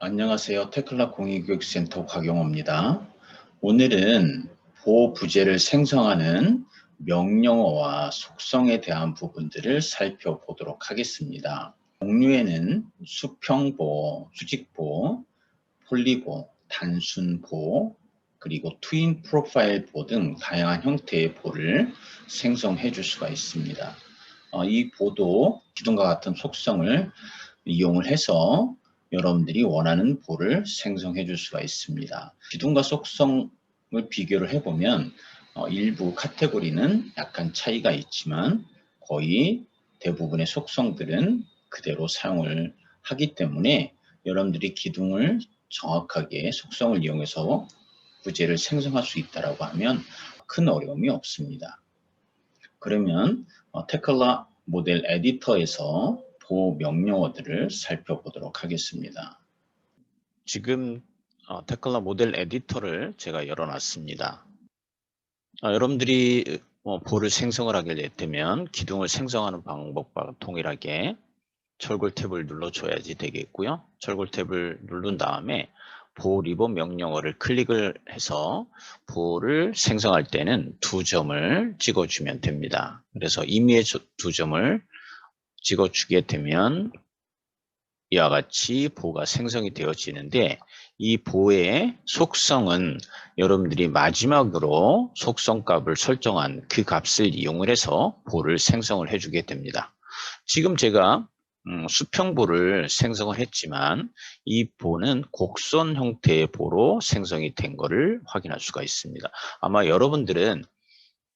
안녕하세요. 테클라 공익교육센터 곽영호입니다. 오늘은 보부제를 생성하는 명령어와 속성에 대한 부분들을 살펴보도록 하겠습니다. 종류에는 수평보, 수직보, 폴리보, 단순보, 그리고 트윈 프로파일 보 등 다양한 형태의 보를 생성해 줄 수가 있습니다. 이 보도 기존과 같은 속성을 이용을 해서 여러분들이 원하는 보를 생성해 줄 수가 있습니다. 기둥과 속성을 비교를 해보면 일부 카테고리는 약간 차이가 있지만 거의 대부분의 속성들은 그대로 사용을 하기 때문에 여러분들이 기둥을 정확하게 속성을 이용해서 부제를 생성할 수 있다고 하면 큰 어려움이 없습니다. 그러면 테클라 모델 에디터에서 보 명령어들을 살펴보도록 하겠습니다. 지금 테클라 모델 에디터를 제가 열어놨습니다. 여러분들이 보를 생성을 하게 되면 기둥을 생성하는 방법과 동일하게 철골 탭을 눌러줘야지 되겠고요. 철골 탭을 누른 다음에 보 리본 명령어를 클릭을 해서 보를 생성할 때는 2점을 찍어주면 됩니다. 그래서 임의의 2점을 찍어주게 되면 이와 같이 보가 생성이 되어지는데 이 보의 속성은 여러분들이 마지막으로 속성 값을 설정한 그 값을 이용을 해서 보를 생성을 해주게 됩니다. 지금 제가 수평보를 생성을 했지만 이 보는 곡선 형태의 보로 생성이 된 것을 확인할 수가 있습니다. 아마 여러분들은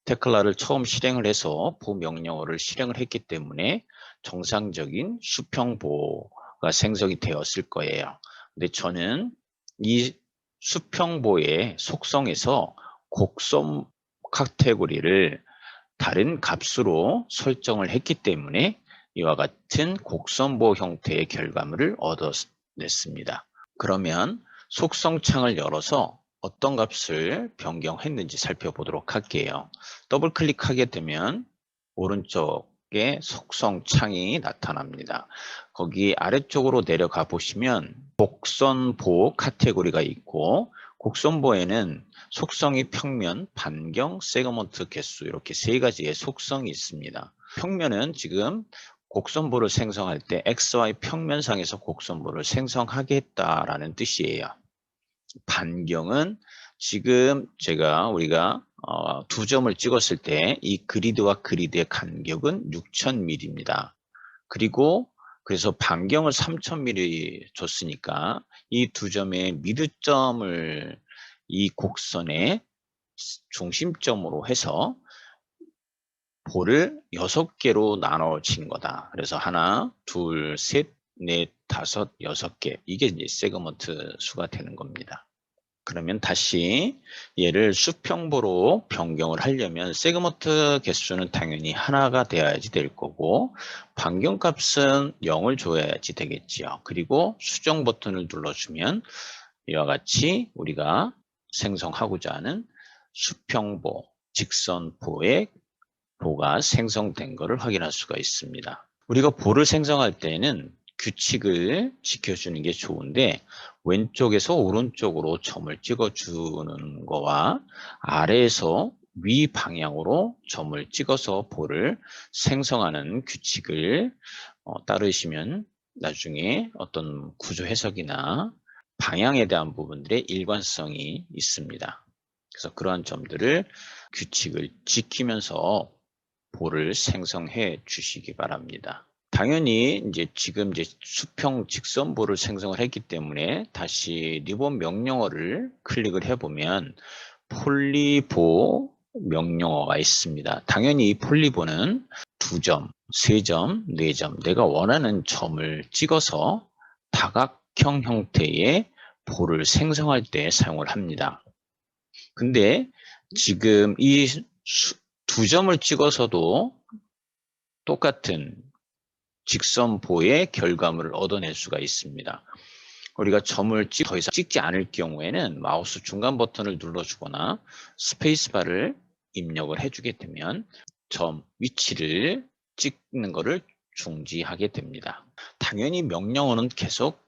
테클라를 처음 실행을 해서 보 명령어를 실행을 했기 때문에 정상적인 수평보가 생성이 되었을 거예요. 근데 저는 이 수평보의 속성에서 곡선 카테고리를 다른 값으로 설정을 했기 때문에 이와 같은 곡선보 형태의 결과물을 얻어냈습니다. 그러면 속성 창을 열어서 어떤 값을 변경했는지 살펴보도록 할게요. 더블 클릭하게 되면 오른쪽에 속성 창이 나타납니다. 거기 아래쪽으로 내려가 보시면 곡선보 카테고리가 있고 곡선보에는 속성이 평면, 반경, 세그먼트 개수 이렇게 세 가지의 속성이 있습니다. 평면은 지금 곡선보를 생성할 때 XY 평면상에서 곡선보를 생성하겠다라는 뜻이에요. 반경은 지금 우리가 2점을 찍었을 때 이 그리드와 그리드의 간격은 6000mm입니다. 그리고 그래서 반경을 3000mm 줬으니까 이 2점의 미드점을 이 곡선의 중심점으로 해서 보를 6개로 나눠진 거다. 그래서 하나, 둘, 셋, 넷, 다섯, 6개. 이게 이제 세그먼트 수가 되는 겁니다. 그러면 다시 얘를 수평보로 변경을 하려면 세그먼트 개수는 당연히 하나가 되어야지 될 거고 반경값은 0을 줘야지 되겠지요. 그리고 수정 버튼을 눌러주면 이와 같이 우리가 생성하고자 하는 수평보, 직선보의 보가 생성된 것을 확인할 수가 있습니다. 우리가 보를 생성할 때는 규칙을 지켜주는 게 좋은데 왼쪽에서 오른쪽으로 점을 찍어주는 거와 아래에서 위 방향으로 점을 찍어서 보를 생성하는 규칙을 따르시면 나중에 어떤 구조 해석이나 방향에 대한 부분들의 일관성이 있습니다. 그래서 그러한 점들을 규칙을 지키면서 보를 생성해 주시기 바랍니다. 당연히 지금 수평 직선보를 생성을 했기 때문에 다시 리본 명령어를 클릭을 해보면 폴리보 명령어가 있습니다. 당연히 이 폴리보는 2점, 3점, 4점 내가 원하는 점을 찍어서 다각형 형태의 보를 생성할 때 사용을 합니다. 근데 지금 이 2점을 찍어서도 똑같은 직선보의 결과물을 얻어낼 수가 있습니다. 우리가 점을 더 이상 찍지 않을 경우에는 마우스 중간 버튼을 눌러주거나 스페이스바를 입력을 해주게 되면 점 위치를 찍는 것을 중지하게 됩니다. 당연히 명령어는 계속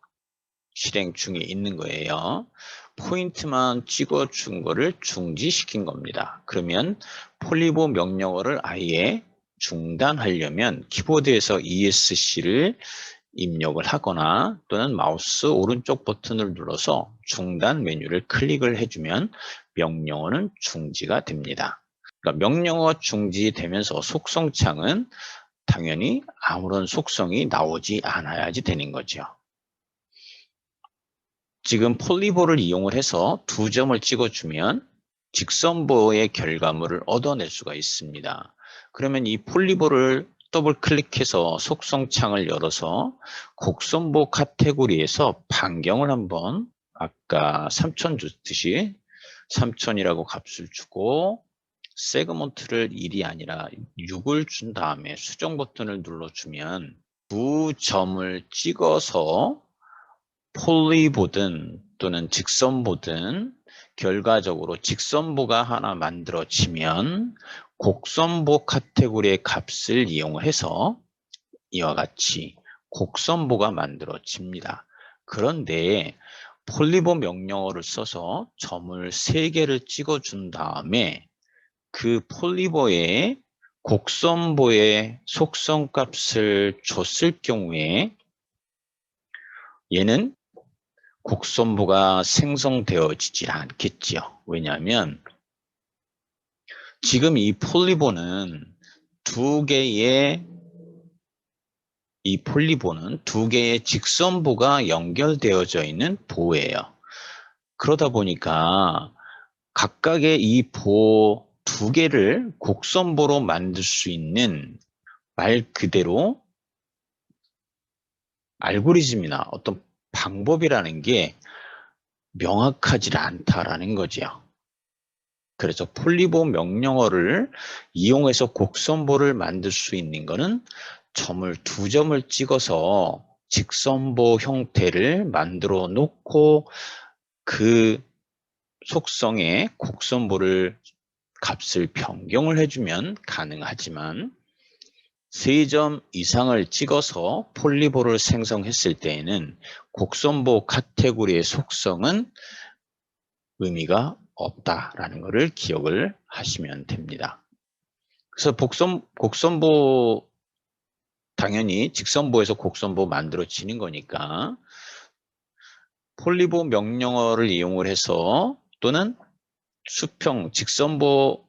실행 중에 있는 거예요. 포인트만 찍어준 거를 중지시킨 겁니다. 그러면 폴리보 명령어를 아예 중단하려면 키보드에서 ESC를 입력을 하거나 또는 마우스 오른쪽 버튼을 눌러서 중단 메뉴를 클릭을 해주면 명령어는 중지가 됩니다. 그러니까 명령어 중지되면서 속성창은 당연히 아무런 속성이 나오지 않아야지 되는 거죠. 지금 폴리보를 이용을 해서 2점을 찍어주면 직선보의 결과물을 얻어낼 수가 있습니다. 그러면 이 폴리보를 더블 클릭해서 속성창을 열어서 곡선보 카테고리에서 반경을 한번 아까 3000 줬듯이 3000이라고 값을 주고 세그먼트를 1이 아니라 6을 준 다음에 수정 버튼을 눌러주면 2점을 찍어서 폴리보든 또는 직선보든 결과적으로 직선보가 하나 만들어지면 곡선보 카테고리의 값을 이용해서 이와 같이 곡선보가 만들어집니다. 그런데 폴리보 명령어를 써서 점을 3개를 찍어준 다음에 그 폴리보에 곡선보의 속성값을 줬을 경우에 얘는 곡선보가 생성되어지질 않겠지요. 왜냐하면 지금 이 폴리보는 두 개의 직선보가 연결되어져 있는 보예요. 그러다 보니까 각각의 이 보 두 개를 곡선보로 만들 수 있는 말 그대로 알고리즘이나 어떤 방법이라는 게 명확하지 않다라는 거죠. 그래서 폴리보 명령어를 이용해서 곡선보를 만들 수 있는 거는 점을 2점을 찍어서 직선보 형태를 만들어 놓고 그 속성의 곡선보를 값을 변경을 해주면 가능하지만 3점 이상을 찍어서 폴리보를 생성했을 때에는 곡선보 카테고리의 속성은 의미가 없다라는 것을 기억을 하시면 됩니다. 그래서 곡선보 당연히 직선보에서 곡선보 만들어지는 거니까 폴리보 명령어를 이용을 해서 또는 수평 직선보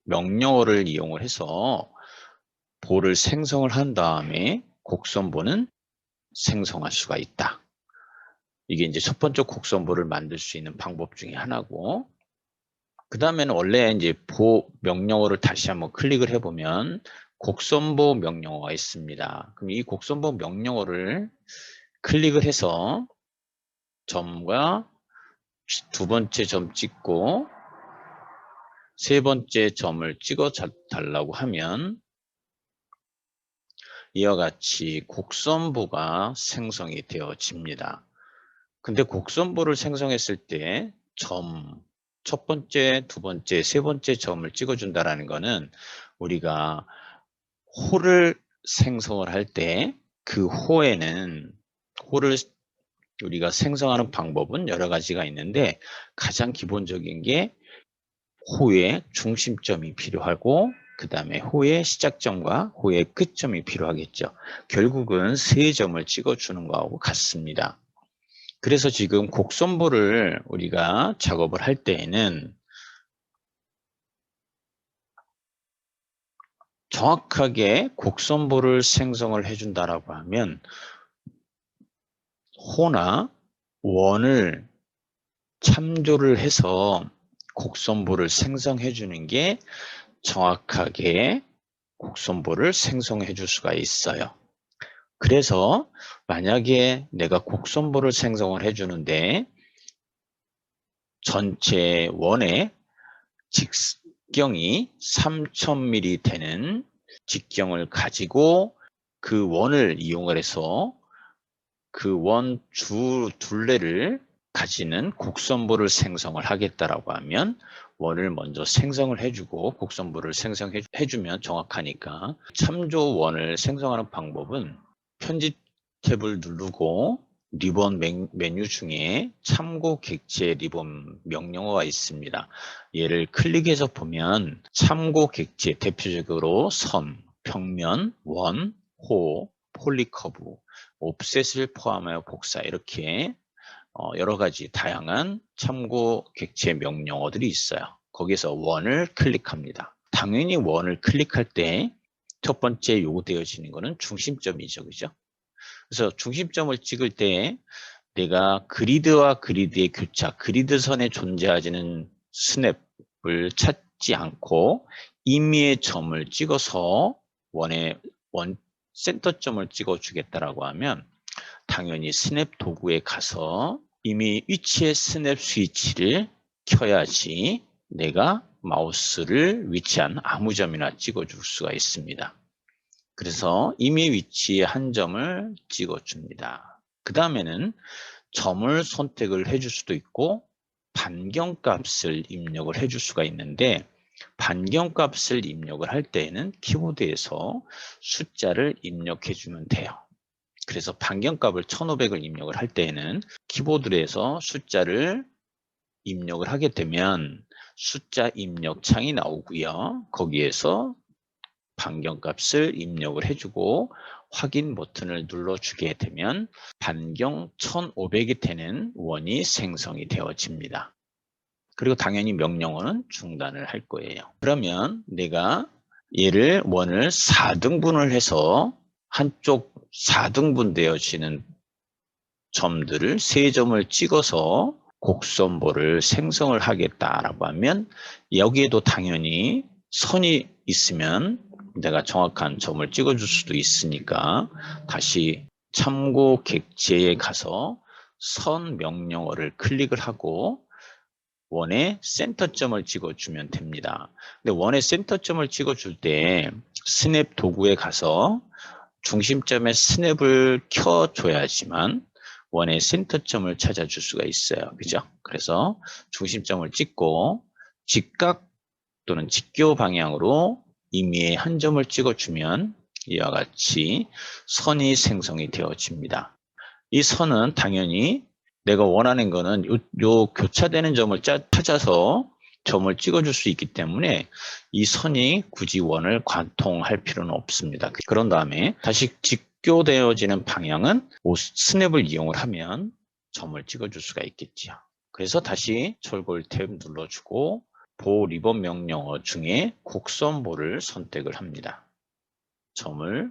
명령어를 이용을 해서 보를 생성을 한 다음에 곡선보는 생성할 수가 있다. 이게 이제 첫 번째 곡선보를 만들 수 있는 방법 중에 하나고, 그 다음에는 원래 이제 보 명령어를 다시 한번 클릭을 해보면 곡선보 명령어가 있습니다. 그럼 이 곡선보 명령어를 클릭을 해서 점과 2번째 점 찍고 3번째 점을 찍어 달라고 하면 이와 같이 곡선보가 생성이 되어집니다. 근데 곡선보를 생성했을 때 점, 첫 번째, 2번째, 3번째 점을 찍어준다라는 거는 우리가 호를 생성을 할 때 그 호에는 호를 우리가 생성하는 방법은 여러 가지가 있는데 가장 기본적인 게 호의 중심점이 필요하고 그 다음에 호의 시작점과 호의 끝점이 필요하겠죠. 결국은 3점을 찍어주는 거하고 같습니다. 그래서 지금 곡선보를 우리가 작업을 할 때에는 정확하게 곡선보를 생성을 해준다라고 하면 호나 원을 참조를 해서 곡선보를 생성해 주는 게 정확하게 곡선보를 생성해 줄 수가 있어요. 그래서 만약에 내가 곡선보를 생성을 해 주는데 전체 원의 직경이 3000mm 되는 직경을 가지고 그 원을 이용을 해서 그 원 주 둘레를 가지는 곡선보를 생성을 하겠다라고 하면 원을 먼저 생성을 해주고 곡선보를 생성해주면 정확하니까 참조 원을 생성하는 방법은 편집 탭을 누르고 리본 메뉴 중에 참고 객체 리본 명령어가 있습니다. 얘를 클릭해서 보면 참고 객체 대표적으로 선, 평면, 원, 호, 폴리커브, 옵셋을 포함하여 복사 이렇게 여러 가지 다양한 참고 객체 명령어들이 있어요. 거기서 원을 클릭합니다. 당연히 원을 클릭할 때 첫 번째 요구되어지는 것은 중심점이죠. 그죠? 그래서 중심점을 찍을 때 내가 그리드와 그리드의 교차, 그리드선에 존재하지는 스냅을 찾지 않고 임의의 점을 찍어서 원 센터점을 찍어주겠다라고 하면 당연히 스냅 도구에 가서 이미 위치의 스냅 스위치를 켜야지 내가 마우스를 위치한 아무 점이나 찍어줄 수가 있습니다. 그래서 이미 위치에 한 점을 찍어줍니다. 그 다음에는 점을 선택을 해줄 수도 있고 반경값을 입력을 해줄 수가 있는데 반경값을 입력을 할 때에는 키보드에서 숫자를 입력해주면 돼요. 그래서 반경값을 1500을 입력을 할 때에는 키보드에서 숫자를 입력을 하게 되면 숫자 입력 창이 나오고요. 거기에서 반경값을 입력을 해주고 확인 버튼을 눌러주게 되면 반경 1500이 되는 원이 생성이 되어집니다. 그리고 당연히 명령어는 중단을 할 거예요. 그러면 내가 얘를 원을 4등분을 해서 한쪽 4등분 되어지는 점들을 3점을 찍어서 곡선보를 생성을 하겠다라고 하면 여기에도 당연히 선이 있으면 내가 정확한 점을 찍어줄 수도 있으니까 다시 참고 객체에 가서 선 명령어를 클릭을 하고 원의 센터점을 찍어주면 됩니다. 근데 원의 센터점을 찍어줄 때 스냅 도구에 가서 중심점에 스냅을 켜줘야지만 원의 센터점을 찾아줄 수가 있어요. 그죠? 그래서 중심점을 찍고 직각 또는 직교 방향으로 임의의 한 점을 찍어주면 이와 같이 선이 생성이 되어집니다. 이 선은 당연히 내가 원하는 거는 요 교차되는 점을 찾아서 점을 찍어줄 수 있기 때문에 이 선이 굳이 원을 관통할 필요는 없습니다. 그런 다음에 다시 직교되어지는 방향은 스냅을 이용을 하면 점을 찍어줄 수가 있겠죠. 그래서 다시 철골 탭 눌러주고 보 리본 명령어 중에 곡선보를 선택을 합니다. 점을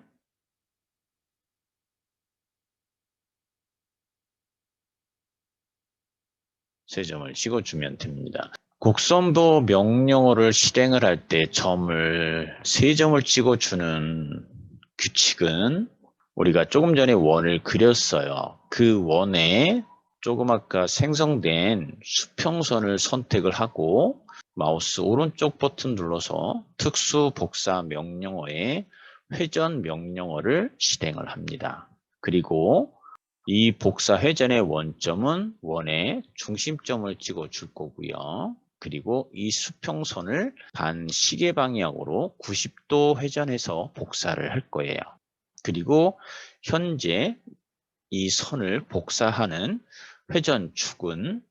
세 점을 찍어주면 됩니다. 곡선보 명령어를 실행을 할 때 점을 3점을 찍어주는 규칙은 우리가 조금 전에 원을 그렸어요. 그 원에 조금 아까 생성된 수평선을 선택을 하고 마우스 오른쪽 버튼 눌러서 특수 복사 명령어에 회전 명령어를 실행을 합니다. 그리고 이 복사 회전의 원점은 원의 중심점을 찍어 줄 거고요. 그리고 이 수평선을 반시계 방향으로 90도 회전해서 복사를 할 거예요. 그리고 현재 이 선을 복사하는 회전축은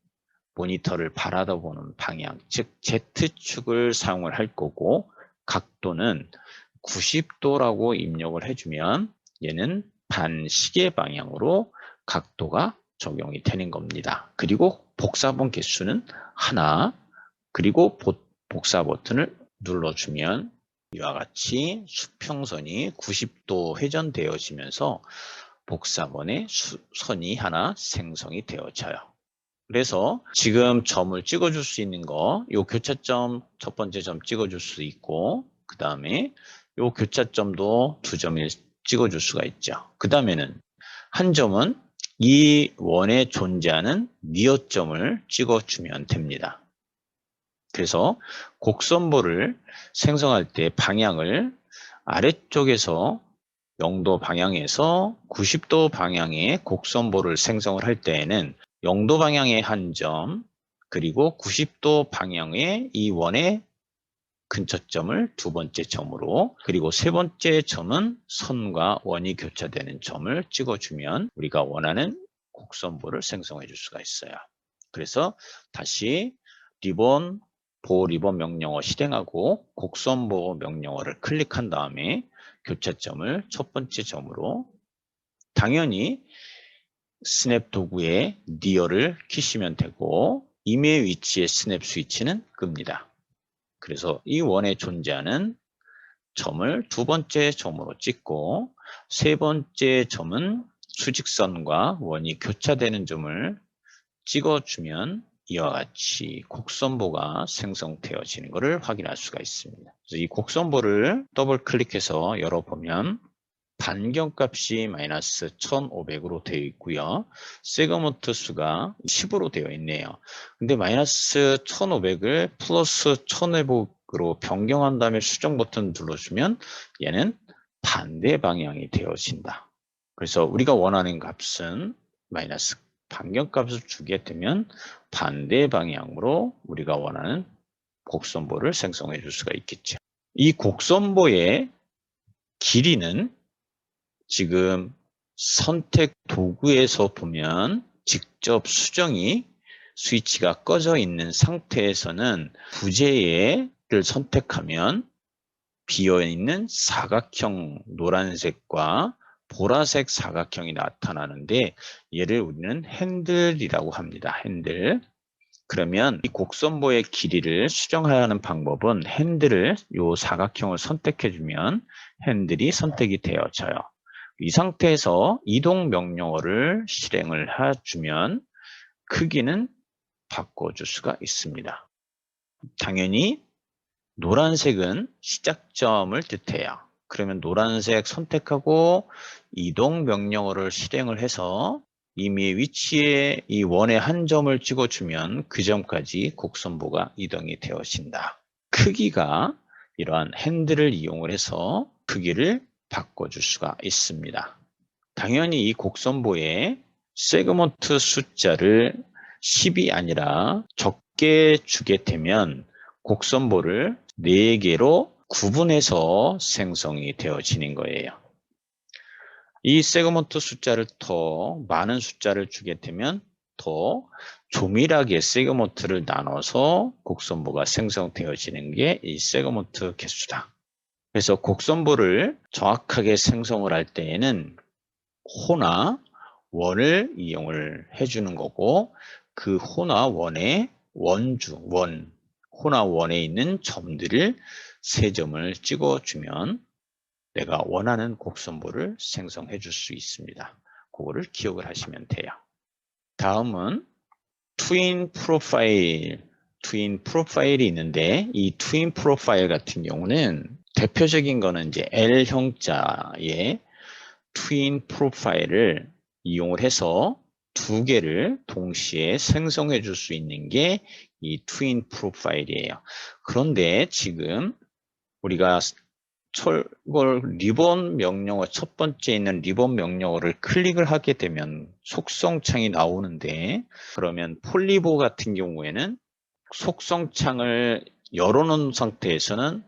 모니터를 바라다보는 방향, 즉 Z축을 사용을 할 거고 각도는 90도라고 입력을 해주면 얘는 반시계 방향으로 각도가 적용이 되는 겁니다. 그리고 복사본 개수는 하나, 그리고 복사 버튼을 눌러주면 이와 같이 수평선이 90도 회전되어지면서 복사본의 선이 하나 생성이 되어져요. 그래서 지금 점을 찍어줄 수 있는 거, 요 교차점 첫 번째 점 찍어줄 수 있고, 그 다음에 요 교차점도 2점을 찍어줄 수가 있죠. 그 다음에는 한 점은 이 원에 존재하는 니어점을 찍어주면 됩니다. 그래서 곡선보를 생성할 때 방향을 아래쪽에서 0도 방향에서 90도 방향의 곡선보를 생성을 할 때에는 0도 방향의 한 점, 그리고 90도 방향의 이 원의 근처점을 두 번째 점으로, 그리고 세 번째 점은 선과 원이 교차되는 점을 찍어주면 우리가 원하는 곡선보를 생성해 줄 수가 있어요. 그래서 다시 리본, 보호 리본 명령어 실행하고 곡선보 명령어를 클릭한 다음에 교차점을 첫 번째 점으로, 당연히 스냅 도구에 니어를 키시면 되고 임의 위치의 스냅 스위치는 끕니다. 그래서 이 원에 존재하는 점을 두 번째 점으로 찍고 세 번째 점은 수직선과 원이 교차되는 점을 찍어주면 이와 같이 곡선보가 생성되어지는 것을 확인할 수가 있습니다. 그래서 이 곡선보를 더블 클릭해서 열어보면 반경값이 마이너스 1500으로 되어 있고요. 세그먼트 수가 10으로 되어 있네요. 근데 마이너스 1500을 플러스 1500으로 변경한 다음에 수정 버튼 눌러주면 얘는 반대 방향이 되어진다. 그래서 우리가 원하는 값은 마이너스 반경값을 주게 되면 반대 방향으로 우리가 원하는 곡선보를 생성해 줄 수가 있겠죠. 이 곡선보의 길이는 지금 선택 도구에서 보면 직접 수정이 스위치가 꺼져 있는 상태에서는 부재를 선택하면 비어있는 사각형 노란색과 보라색 사각형이 나타나는데 얘를 우리는 핸들이라고 합니다. 핸들. 그러면 이 곡선보의 길이를 수정하는 방법은 핸들을 이 사각형을 선택해주면 핸들이 선택이 되어져요. 이 상태에서 이동 명령어를 실행을 해주면 크기는 바꿔줄 수가 있습니다. 당연히 노란색은 시작점을 뜻해요. 그러면 노란색 선택하고 이동 명령어를 실행을 해서 이미 위치에 이 원의 한 점을 찍어주면 그 점까지 곡선보가 이동이 되어진다. 크기가 이러한 핸들을 이용을 해서 크기를 바꿔줄 수가 있습니다. 당연히 이 곡선보의 세그먼트 숫자를 10이 아니라 적게 주게 되면 곡선보를 4개로 구분해서 생성이 되어지는 거예요. 이 세그먼트 숫자를 더 많은 숫자를 주게 되면 더 조밀하게 세그먼트를 나눠서 곡선보가 생성되어지는 게 이 세그먼트 개수다. 그래서 곡선보를 정확하게 생성을 할 때에는 호나 원을 이용을 해주는 거고 그 호나 원의 호나 원에 있는 점들을 3점을 찍어주면 내가 원하는 곡선보를 생성해 줄 수 있습니다. 그거를 기억을 하시면 돼요. 다음은 트윈 프로파일이 있는데 이 트윈 프로파일 같은 경우는 대표적인 거는 이제 L형자의 트윈 프로파일을 이용을 해서 2개를 동시에 생성해 줄 수 있는 게 이 트윈 프로파일이에요. 그런데 지금 우리가 리본 명령어 첫 번째 있는 리본 명령어를 클릭을 하게 되면 속성창이 나오는데 그러면 폴리보 같은 경우에는 속성창을 열어놓은 상태에서는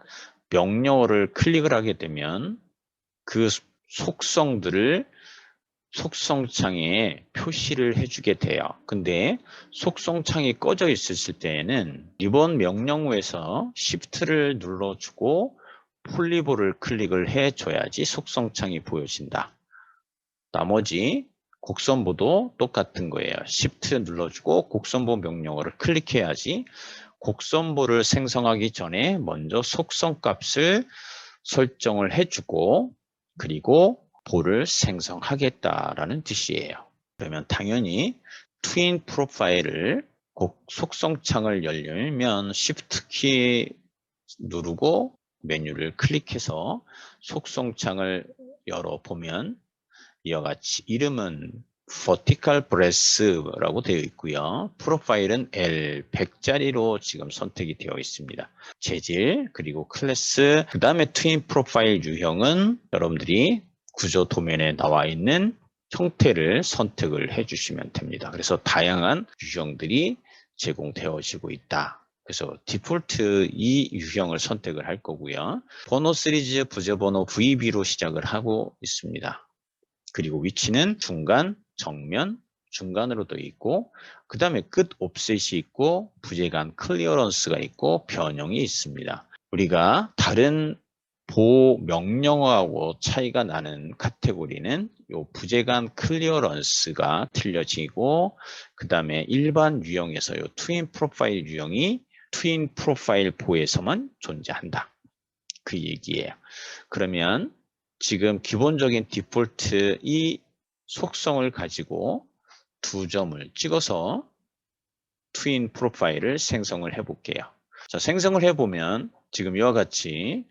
명령어를 클릭을 하게 되면 그 속성들을 속성창에 표시를 해주게 돼요. 근데 속성창이 꺼져 있을 때에는 리본 명령어에서 Shift를 눌러주고 폴리보를 클릭을 해줘야지 속성창이 보여진다. 나머지 곡선보도 똑같은 거예요. Shift 눌러주고 곡선보 명령어를 클릭해야지 곡선보를 생성하기 전에 먼저 속성값을 설정을 해주고 그리고 보를 생성하겠다라는 뜻이에요. 그러면 당연히 트윈 프로파일을 속성창을 열려면 Shift 키 누르고 메뉴를 클릭해서 속성창을 열어보면 이와 같이 이름은 Vertical Brass라고 되어 있고요. 프로파일은 L 100짜리로 지금 선택이 되어 있습니다. 재질 그리고 클래스 그 다음에 트윈 프로파일 유형은 여러분들이 구조 도면에 나와 있는 형태를 선택을 해주시면 됩니다. 그래서 다양한 유형들이 제공되어지고 있다. 그래서 디폴트 이 유형을 선택을 할 거고요. 번호 시리즈 부재번호 VB로 시작을 하고 있습니다. 그리고 위치는 중간, 정면, 중간으로도 있고, 그 다음에 끝 옵셋이 있고, 부재간 클리어런스가 있고, 변형이 있습니다. 우리가 다른 보호 명령어하고 차이가 나는 카테고리는 요 부재간 클리어런스가 틀려지고, 그 다음에 일반 유형에서 요 트윈 프로파일 유형이 트윈 프로파일 보호에서만 존재한다. 그 얘기예요. 그러면 지금 기본적인 디폴트 이 속성을 가지고 두 점을 찍어서 트윈 프로파일을 생성을 해 볼게요. 자, 생성을 해 보면 지금 이와 같이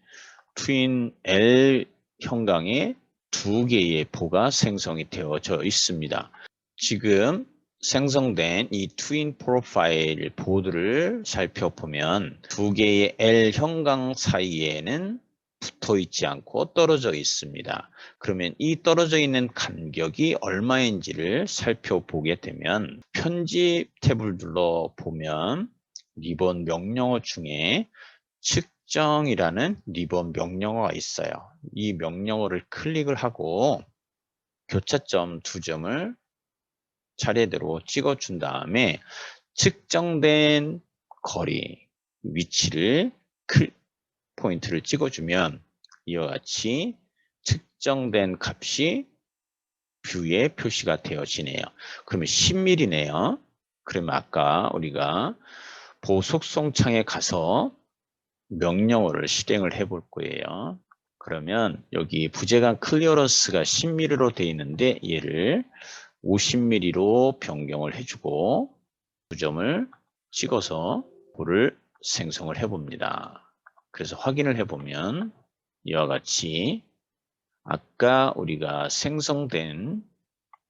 트윈 L 형광의 두 개의 보가 생성이 되어져 있습니다. 지금 생성된 이 트윈 프로파일 보드를 살펴보면 두 개의 L 형광 사이에는 붙어 있지 않고 떨어져 있습니다. 그러면 이 떨어져 있는 간격이 얼마인지를 살펴보게 되면 편집 탭을 눌러보면 리본 명령어 중에 측정이라는 리본 명령어가 있어요. 이 명령어를 클릭을 하고 교차점 두 점을 차례대로 찍어준 다음에 측정된 거리, 위치를 포인트를 찍어주면 이와 같이 측정된 값이 뷰에 표시가 되어지네요. 그러면 10mm네요. 그러면 아까 우리가 보속성 창에 가서 명령어를 실행을 해 볼 거예요. 그러면 여기 부재간 클리어런스가 10mm로 되어 있는데 얘를 50mm로 변경을 해주고 두 점을 찍어서 볼을 생성을 해 봅니다. 그래서 확인을 해 보면 이와 같이 아까 우리가 생성된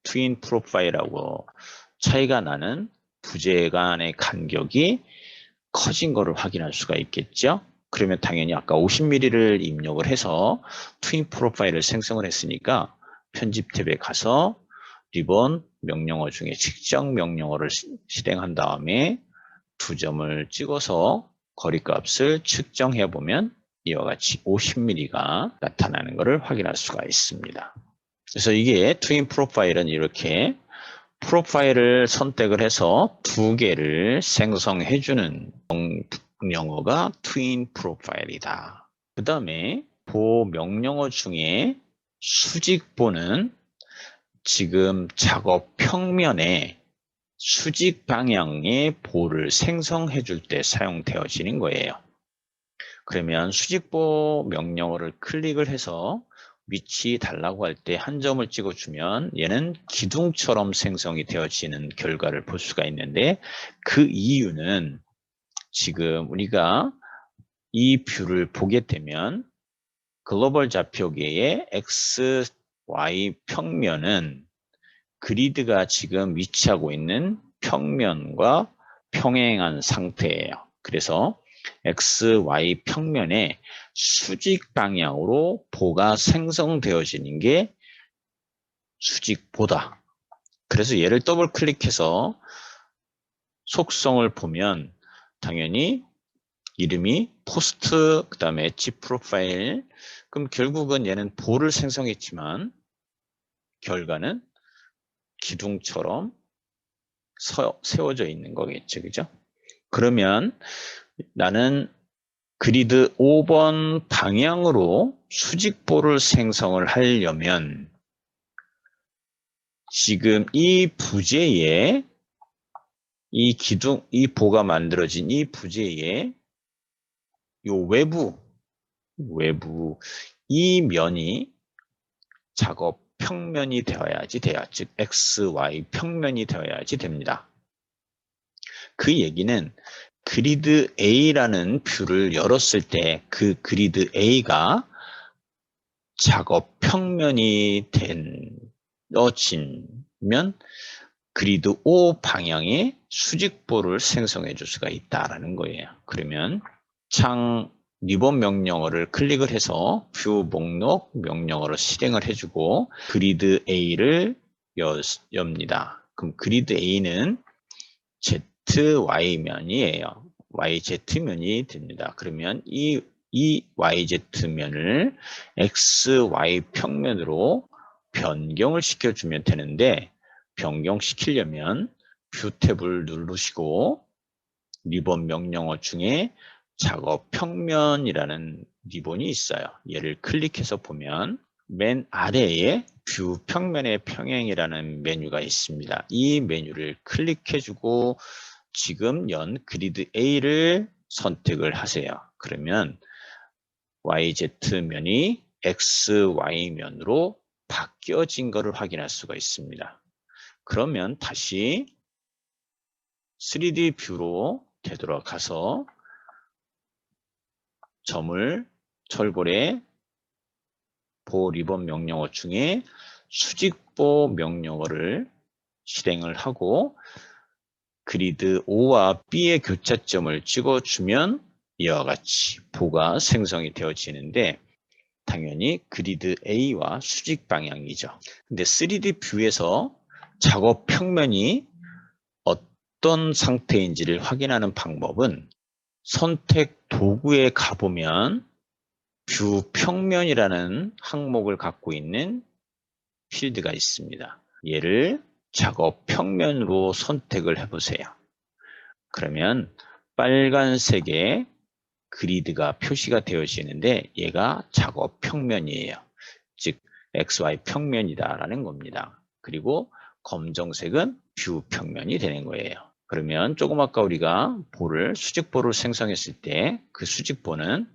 트윈 프로파일하고 차이가 나는 부재간의 간격이 커진 것을 확인할 수가 있겠죠. 그러면 당연히 아까 50mm를 입력을 해서 트윈 프로파일을 생성을 했으니까 편집 탭에 가서 리본 명령어 중에 측정 명령어를 실행한 다음에 두 점을 찍어서 거리값을 측정해 보면 이와 같이 50mm가 나타나는 것을 확인할 수가 있습니다. 그래서 이게 트윈 프로파일은 이렇게 프로파일을 선택을 해서 두 개를 생성해주는 명령어가 트윈 프로파일이다. 그 다음에 보 명령어 중에 수직보는 지금 작업 평면에 수직 방향의 보를 생성해 줄 때 사용되어지는 거예요. 그러면 수직보 명령어를 클릭을 해서 위치 달라고 할 때 한 점을 찍어주면 얘는 기둥처럼 생성이 되어지는 결과를 볼 수가 있는데 그 이유는 지금 우리가 이 뷰를 보게 되면 글로벌 좌표계의 X, Y 평면은 그리드가 지금 위치하고 있는 평면과 평행한 상태예요. 그래서 X, Y 평면에 수직 방향으로 보가 생성되어지는 게 수직보다. 그래서 얘를 더블 클릭해서 속성을 보면 당연히 이름이 포스트, 그 다음에 엣지 프로파일. 그럼 결국은 얘는 보를 생성했지만 결과는 기둥처럼 세워져 있는 거겠죠. 그죠? 그러면 나는 그리드 5번 방향으로 수직보를 생성을 하려면 지금 이 부재에 이 기둥, 이 보가 만들어진 이 부재에 요 외부 이 면이 작업 평면이 되어야지 돼요. 즉 X, Y 평면이 되어야지 됩니다. 그 얘기는 그리드 A라는 뷰를 열었을 때 그 그리드 A가 작업 평면이 되어지면 그리드 O 방향의 수직보를 생성해 줄 수가 있다라는 거예요. 그러면 창 리본 명령어를 클릭을 해서 뷰 목록 명령어를 실행을 해주고 그리드 A를 엽니다. 그럼 그리드 A는 ZY면이에요. YZ면이 됩니다. 그러면 이 YZ면을 XY 평면으로 변경을 시켜주면 되는데 변경시키려면 뷰 탭을 누르시고 리본 명령어 중에 작업 평면이라는 리본이 있어요. 얘를 클릭해서 보면 맨 아래에 뷰 평면의 평행이라는 메뉴가 있습니다. 이 메뉴를 클릭해주고 지금 연 그리드 A를 선택을 하세요. 그러면 YZ면이 XY면으로 바뀌어진 것을 확인할 수가 있습니다. 그러면 다시 3D 뷰로 되돌아가서 점을 철골에 보 리본 명령어 중에 수직보 명령어를 실행을 하고 그리드 O와 B의 교차점을 찍어주면 이와 같이 보가 생성이 되어지는데 당연히 그리드 A와 수직 방향이죠. 근데 3D 뷰에서 작업 평면이 어떤 상태인지를 확인하는 방법은 선택 도구에 가보면 뷰 평면이라는 항목을 갖고 있는 필드가 있습니다. 얘를 작업 평면으로 선택을 해보세요. 그러면 빨간색의 그리드가 표시가 되어지는데 얘가 작업 평면이에요. 즉 XY 평면이다라는 겁니다. 그리고 검정색은 뷰 평면이 되는 거예요. 그러면 조금 아까 우리가 수직보를 생성했을 때 그 수직보는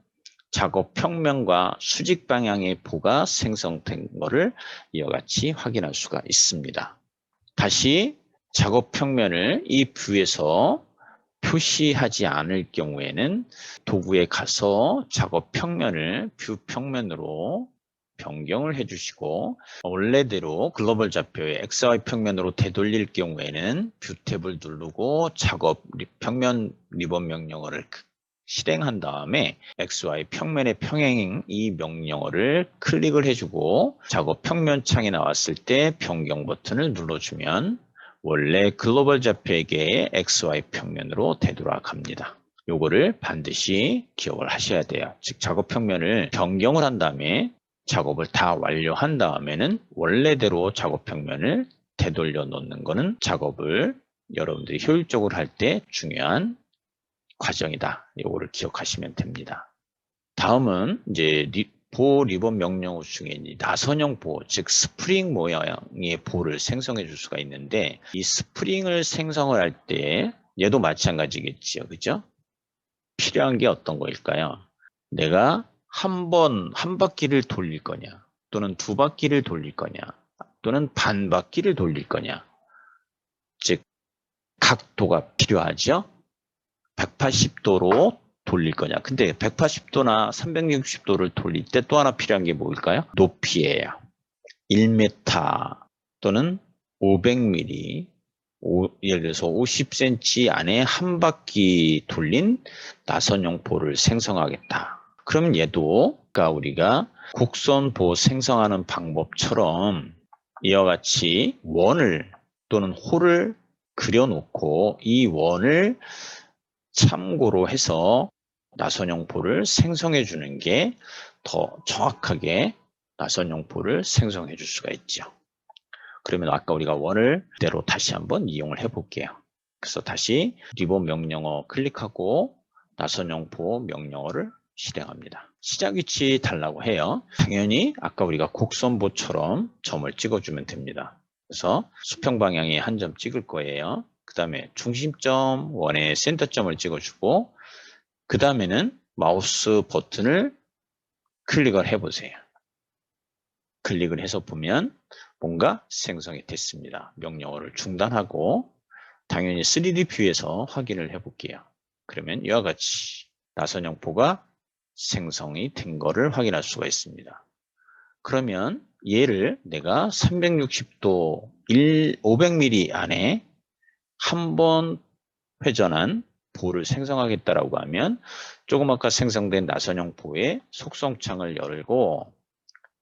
작업 평면과 수직 방향의 보가 생성된 것을 이와 같이 확인할 수가 있습니다. 다시 작업 평면을 이 뷰에서 표시하지 않을 경우에는 도구에 가서 작업 평면을 뷰 평면으로 변경을 해주시고 원래대로 글로벌 좌표의 XY 평면으로 되돌릴 경우에는 뷰 탭을 누르고 작업 평면 리본 명령어를 실행한 다음에 XY 평면의 평행 이 명령어를 클릭을 해주고 작업 평면 창이 나왔을 때 변경 버튼을 눌러주면 원래 글로벌 좌표에게 XY 평면으로 되돌아갑니다. 요거를 반드시 기억을 하셔야 돼요. 즉 작업 평면을 변경을 한 다음에 작업을 다 완료한 다음에는 원래대로 작업 평면을 되돌려 놓는 거는 작업을 여러분들이 효율적으로 할 때 중요한 과정이다. 이거를 기억하시면 됩니다. 다음은 이제 보 리본 명령어 중에 나선형 보, 즉 스프링 모양의 보를 생성해 줄 수가 있는데 이 스프링을 생성을 할 때 얘도 마찬가지겠지요. 그죠? 필요한 게 어떤 거일까요? 내가 한 바퀴를 돌릴 거냐, 또는 두 바퀴를 돌릴 거냐, 또는 반 바퀴를 돌릴 거냐. 즉 각도가 필요하죠. 180도로 돌릴 거냐. 근데 180도나 360도를 돌릴 때 또 하나 필요한 게 뭘까요? 높이예요. 1m 또는 500mm, 예를 들어서 50cm 안에 한 바퀴 돌린 나선형 보를 생성하겠다. 그럼 얘도 우리가 곡선보 생성하는 방법처럼 이와 같이 원을 또는 홀을 그려놓고 이 원을 참고로 해서 나선형 보를 생성해 주는 게 더 정확하게 나선형 보를 생성해 줄 수가 있죠. 그러면 아까 우리가 원을 그대로 다시 한번 이용을 해 볼게요. 그래서 다시 리본 명령어 클릭하고 나선형 보 명령어를 실행합니다. 시작 위치 달라고 해요. 당연히 아까 우리가 곡선보처럼 점을 찍어주면 됩니다. 그래서 수평 방향에 한 점 찍을 거예요. 그 다음에 중심점 원의 센터점을 찍어주고 그 다음에는 마우스 버튼을 클릭을 해보세요. 클릭을 해서 보면 뭔가 생성이 됐습니다. 명령어를 중단하고 당연히 3D 뷰에서 확인을 해볼게요. 그러면 이와 같이 나선형 보가 생성이 된 거를 확인할 수가 있습니다. 그러면 얘를 내가 360도 500mm 안에 한 번 회전한 보를 생성하겠다라고 하면 조금 아까 생성된 나선형 보의 속성창을 열고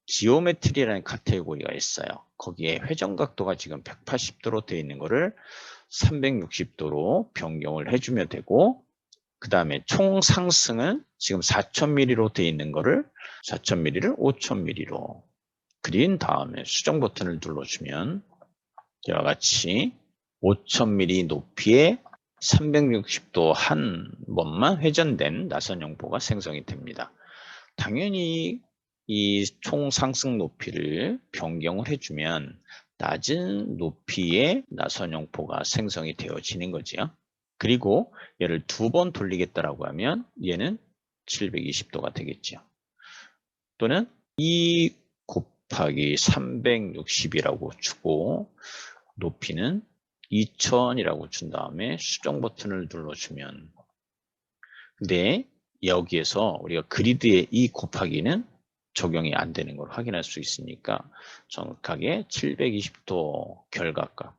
지오메트리라는 카테고리가 있어요. 거기에 회전 각도가 지금 180도로 되어 있는 거를 360도로 변경을 해주면 되고 그 다음에 총 상승은 지금 4000mm로 되어 있는 거를 4000mm를 5000mm로 그린 다음에 수정 버튼을 눌러주면 이와 같이 5000mm 높이의 360도 한 번만 회전된 나선형보가 생성이 됩니다. 당연히 이 총 상승 높이를 변경을 해주면 낮은 높이의 나선형보가 생성이 되어지는 거죠. 그리고 얘를 2번 돌리겠다라고 하면 얘는 720도가 되겠죠. 또는 2 곱하기 360이라고 주고 높이는 2000이라고 준 다음에 수정 버튼을 눌러주면, 근데 여기에서 우리가 그리드의 2 곱하기는 적용이 안 되는 걸 확인할 수 있으니까 정확하게 720도 결과값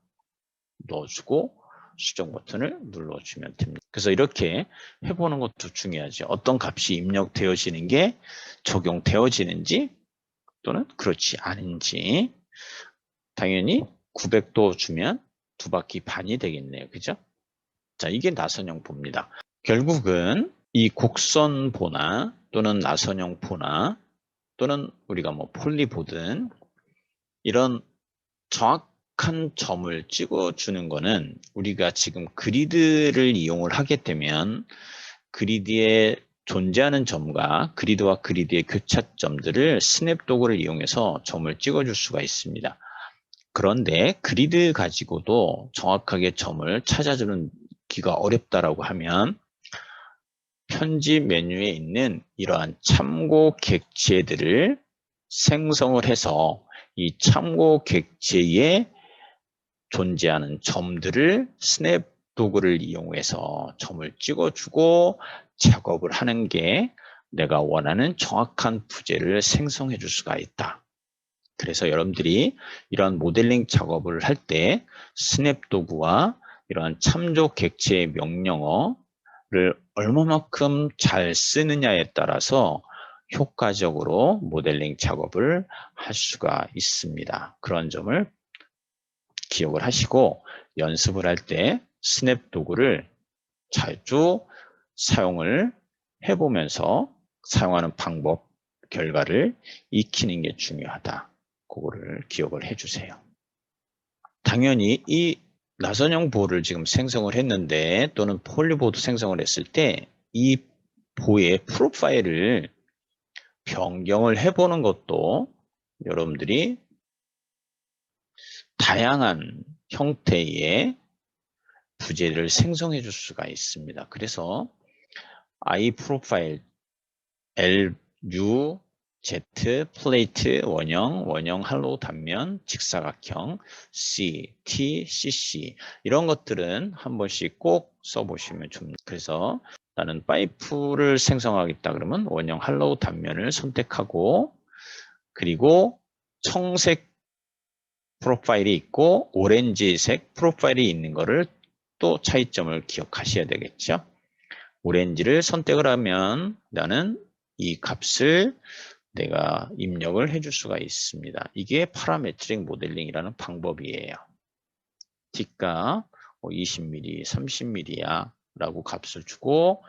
넣어주고 수정 버튼을 눌러주면 됩니다. 그래서 이렇게 해보는 것도 중요하죠. 어떤 값이 입력되어지는 게 적용되어지는지 또는 그렇지 않은지. 당연히 900도 주면 2바퀴 반이 되겠네요. 그죠? 자, 이게 나선형보입니다. 결국은 이 곡선보나 또는 나선형보나 또는 우리가 뭐 폴리보든 이런 정확한 점을 찍어주는 거는 우리가 지금 그리드를 이용을 하게 되면 그리드에 존재하는 점과 그리드와 그리드의 교차점들을 스냅 도구를 이용해서 점을 찍어줄 수가 있습니다. 그런데 그리드 가지고도 정확하게 점을 찾아주는 기가 어렵다라고 하면 편집 메뉴에 있는 이러한 참고 객체들을 생성을 해서 이 참고 객체에 존재하는 점들을 스냅 도구를 이용해서 점을 찍어주고 작업을 하는 게 내가 원하는 정확한 부재를 생성해 줄 수가 있다. 그래서 여러분들이 이런 모델링 작업을 할 때 스냅 도구와 이러한 참조 객체의 명령어를 얼마만큼 잘 쓰느냐에 따라서 효과적으로 모델링 작업을 할 수가 있습니다. 그런 점을 기억을 하시고 연습을 할 때 스냅 도구를 자주 사용을 해보면서 사용하는 방법, 결과를 익히는 게 중요하다. 그거를 기억을 해주세요. 당연히 이 나선형보를 지금 생성을 했는데 또는 폴리보도 생성을 했을 때 이 보의 프로파일을 변경을 해보는 것도 여러분들이 다양한 형태의 부재를 생성해 줄 수가 있습니다. 그래서 I 프로파일 LU Z 플레이트 원형 할로우 단면 직사각형 C T CC 이런 것들은 한 번씩 꼭 써보시면 좋습니다. 그래서 나는 파이프를 생성하겠다 그러면 원형 할로우 단면을 선택하고 그리고 청색 프로파일이 있고 오렌지색 프로파일이 있는 거를 또 차이점을 기억하셔야 되겠죠. 오렌지를 선택을 하면 나는 이 값을 내가 입력을 해줄 수가 있습니다. 이게 파라메트릭 모델링이라는 방법이에요. D가 20mm, 30mm야 라고 값을 주고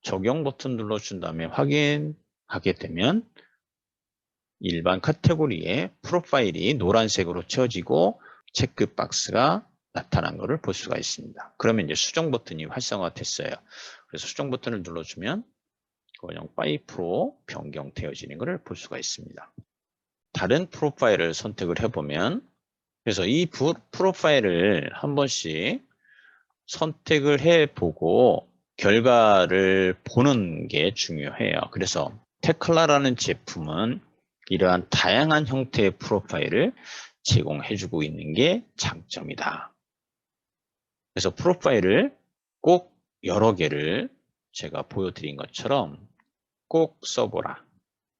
적용 버튼 눌러준 다음에 확인하게 되면 일반 카테고리에 프로파일이 노란색으로 채워지고 체크박스가 나타난 것을 볼 수가 있습니다. 그러면 이제 수정 버튼이 활성화가 됐어요. 그래서 수정 버튼을 눌러주면 원형 파이프로 변경되어지는 것을 볼 수가 있습니다. 다른 프로파일을 선택을 해보면 그래서 이 프로파일을 한 번씩 선택을 해보고 결과를 보는 게 중요해요. 그래서 테클라라는 제품은 이러한 다양한 형태의 프로파일을 제공해주고 있는 게 장점이다. 그래서 프로파일을 꼭 여러 개를 제가 보여드린 것처럼 꼭 써보라.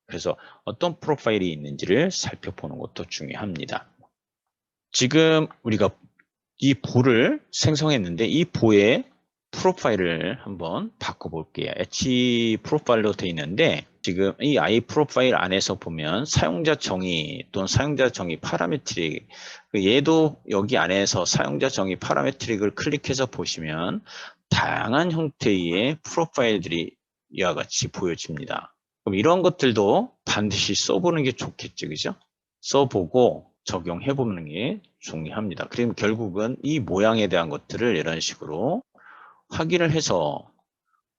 그래서 어떤 프로파일이 있는지를 살펴보는 것도 중요합니다. 지금 우리가 이 보를 생성했는데 이 보의 프로파일을 한번 바꿔볼게요. H 프로파일로 되어 있는데 지금 이 I 프로파일 안에서 보면 사용자 정의 또는 사용자 정의 파라메트릭 얘도 여기 안에서 사용자 정의 파라메트릭을 클릭해서 보시면 다양한 형태의 프로파일들이 이와 같이 보여집니다. 그럼 이런 것들도 반드시 써보는 게 좋겠죠, 그죠? 써보고 적용해 보는 게 중요합니다. 그러면 결국은 이 모양에 대한 것들을 이런 식으로 확인을 해서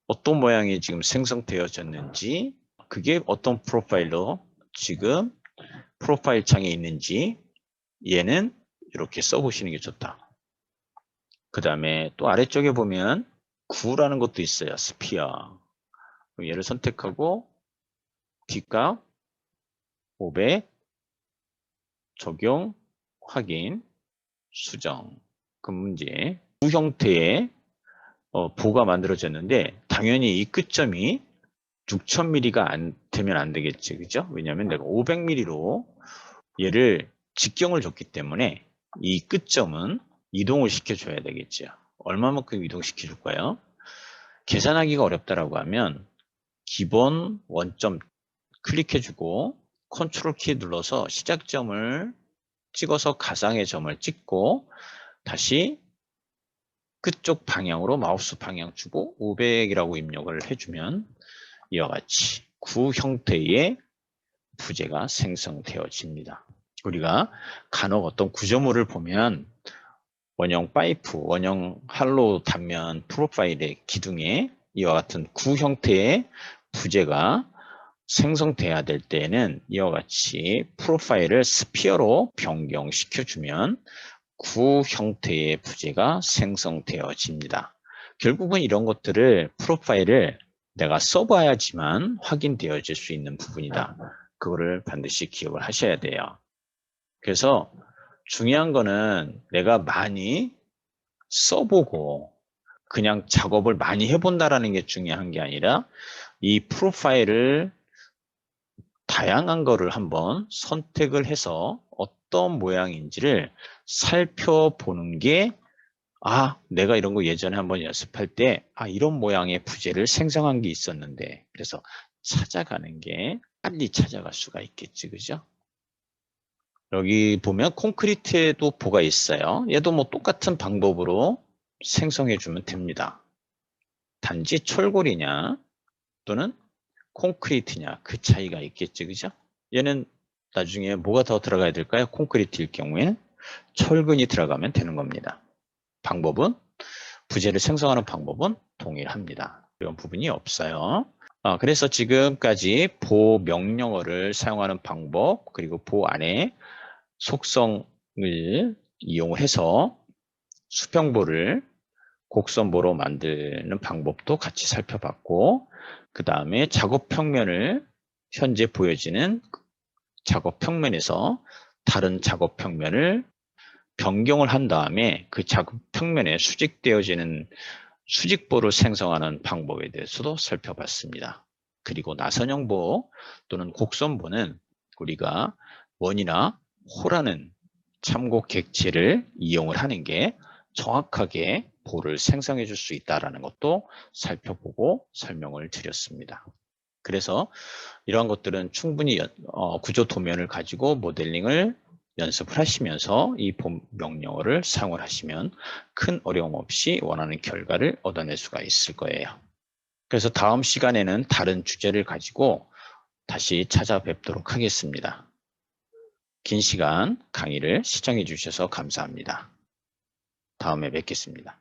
어떤 모양이 지금 생성되어졌는지, 그게 어떤 프로파일로 지금 프로파일 창에 있는지 얘는 이렇게 써보시는 게 좋다. 그 다음에 또 아래쪽에 보면 구라는 것도 있어요. 스피어. 얘를 선택하고 뒷값 500 적용 확인 수정. 그 문제 구 형태의 보가 만들어졌는데 당연히 이 끝점이 6000mm가 안 되면 안 되겠지. 그죠? 왜냐하면 내가 500mm로 얘를 직경을 줬기 때문에 이 끝점은 이동을 시켜줘야 되겠죠. 얼마만큼 이동시켜 줄까요? 계산하기가 어렵다라고 하면 기본 원점 클릭해주고 컨트롤 키 눌러서 시작점을 찍어서 가상의 점을 찍고 다시 끝쪽 방향으로 마우스 방향 주고 500이라고 입력을 해주면 이와 같이 구 형태의 부재가 생성되어집니다. 우리가 간혹 어떤 구조물을 보면 원형 파이프, 원형 할로우 단면 프로파일의 기둥에 이와 같은 구 형태의 부재가 생성돼야 될 때에는 이와 같이 프로파일을 스피어로 변경시켜주면 구 형태의 부재가 생성되어집니다. 결국은 이런 것들을 프로파일을 내가 써봐야지만 확인되어질 수 있는 부분이다. 그거를 반드시 기억을 하셔야 돼요. 그래서 중요한 거는 내가 많이 써보고 그냥 작업을 많이 해본다라는 게 중요한 게 아니라 이 프로파일을 다양한 거를 한번 선택을 해서 어떤 모양인지를 살펴보는 게 내가 이런 거 예전에 한번 연습할 때 이런 모양의 부재를 생성한 게 있었는데 그래서 찾아가는 게 빨리 찾아갈 수가 있겠지. 그죠? 여기 보면 콘크리트에도 보가 있어요. 얘도 뭐 똑같은 방법으로 생성해 주면 됩니다. 단지 철골이냐 또는 콘크리트냐 그 차이가 있겠지. 그죠? 얘는 나중에 뭐가 더 들어가야 될까요? 콘크리트일 경우에는 철근이 들어가면 되는 겁니다. 방법은 부재를 생성하는 방법은 동일합니다. 이런 부분이 없어요. 그래서 지금까지 보 명령어를 사용하는 방법 그리고 보 안에 속성을 이용해서 수평보를 곡선보로 만드는 방법도 같이 살펴봤고 그 다음에 작업 평면을 현재 보여지는 작업 평면에서 다른 작업 평면을 변경을 한 다음에 그 작업 평면에 수직되어지는 수직보를 생성하는 방법에 대해서도 살펴봤습니다. 그리고 나선형보 또는 곡선보는 우리가 원이나 호라는 참고 객체를 이용을 하는 게 정확하게 보를 생성해 줄 수 있다는 것도 살펴보고 설명을 드렸습니다. 그래서 이러한 것들은 충분히 구조 도면을 가지고 모델링을 연습을 하시면서 이 보 명령어를 사용을 하시면 큰 어려움 없이 원하는 결과를 얻어낼 수가 있을 거예요. 그래서 다음 시간에는 다른 주제를 가지고 다시 찾아뵙도록 하겠습니다. 긴 시간 강의를 시청해 주셔서 감사합니다. 다음에 뵙겠습니다.